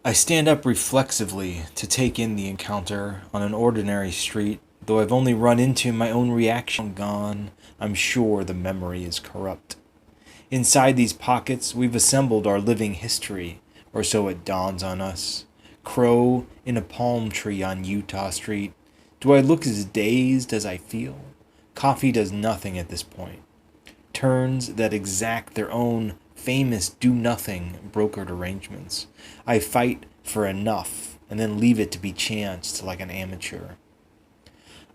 I stand up reflexively to take in the encounter on an ordinary street, though I've only run into my own reaction gone. I'm sure the memory is corrupt. Inside these pockets, we've assembled our living history, or so it dawns on us. Crow in a palm tree on Utah Street. Do I look as dazed as I feel? Coffee does nothing at this point. Turns that exact their own famous do-nothing brokered arrangements. I fight for enough and then leave it to be chanced like an amateur.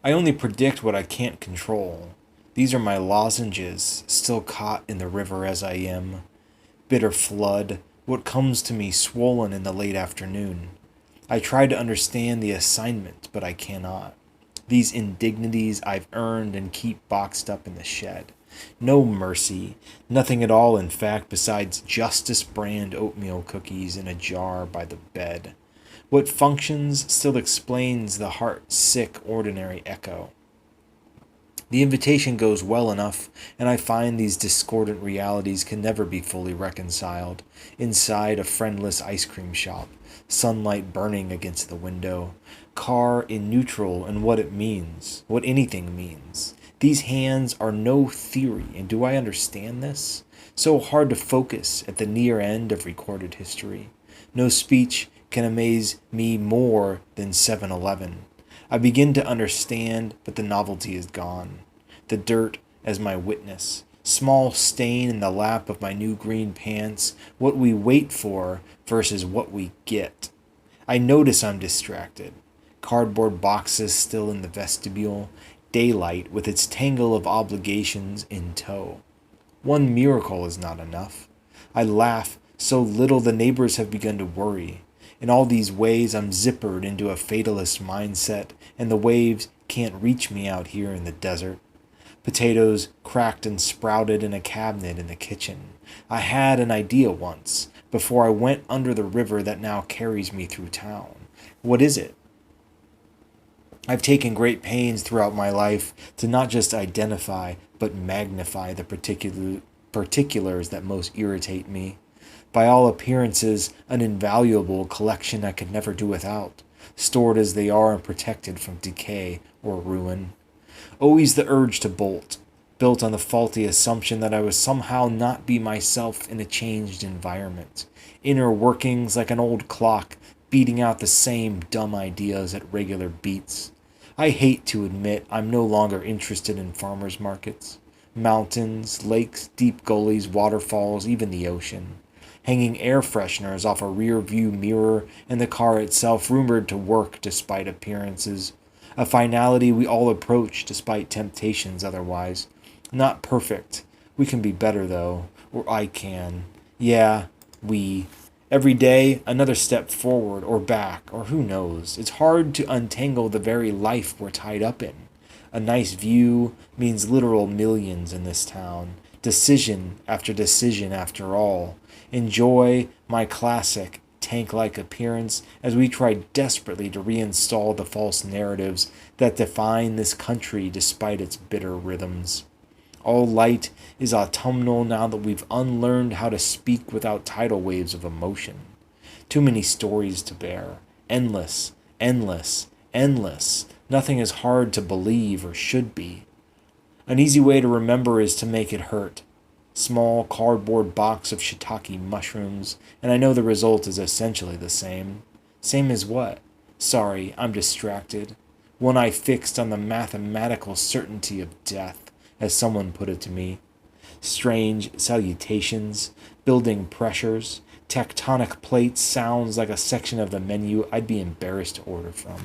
I only predict what I can't control. These are my lozenges, still caught in the river as I am. Bitter flood, what comes to me swollen in the late afternoon. I try to understand the assignment, but I cannot. These indignities I've earned and keep boxed up in the shed. No mercy, nothing at all in fact besides Justice brand oatmeal cookies in a jar by the bed. What functions still explains the heart-sick ordinary echo. The invitation goes well enough, and I find these discordant realities can never be fully reconciled. Inside a friendless ice cream shop, sunlight burning against the window, car in neutral and what it means, what anything means. These hands are no theory, and do I understand this? So hard to focus at the near end of recorded history. No speech can amaze me more than 7-Eleven. I begin to understand, but the novelty is gone. The dirt as my witness. Small stain in the lap of my new green pants. What we wait for versus what we get. I notice I'm distracted. Cardboard boxes still in the vestibule. Daylight with its tangle of obligations in tow. One miracle is not enough. I laugh so little the neighbors have begun to worry. In all these ways I'm zippered into a fatalist mindset, and the waves can't reach me out here in the desert. Potatoes cracked and sprouted in a cabinet in the kitchen. I had an idea once, before I went under the river that now carries me through town. What is it? I've taken great pains throughout my life to not just identify, but magnify the particulars that most irritate me. By all appearances, an invaluable collection I could never do without, stored as they are and protected from decay or ruin. Always the urge to bolt, built on the faulty assumption that I would somehow not be myself in a changed environment. Inner workings like an old clock, beating out the same dumb ideas at regular beats. I hate to admit I'm no longer interested in farmers markets. Mountains, lakes, deep gullies, waterfalls, even the ocean. Hanging air fresheners off a rear view mirror and the car itself rumored to work despite appearances. A finality we all approach despite temptations otherwise. Not perfect. We can be better though. Or I can. Yeah, we. Every day, another step forward or back, or who knows. It's hard to untangle the very life we're tied up in. A nice view means literal millions in this town. Decision after all. Enjoy my classic tank-like appearance as we try desperately to reinstall the false narratives that define this country despite its bitter rhythms. All light is autumnal now that we've unlearned how to speak without tidal waves of emotion. Too many stories to bear. Endless, endless, endless. Nothing is hard to believe or should be. An easy way to remember is to make it hurt. Small cardboard box of shiitake mushrooms, and I know the result is essentially the same. Same as what? Sorry, I'm distracted. One eye fixed on the mathematical certainty of death, as someone put it to me. Strange salutations, building pressures, tectonic plates sounds like a section of the menu I'd be embarrassed to order from.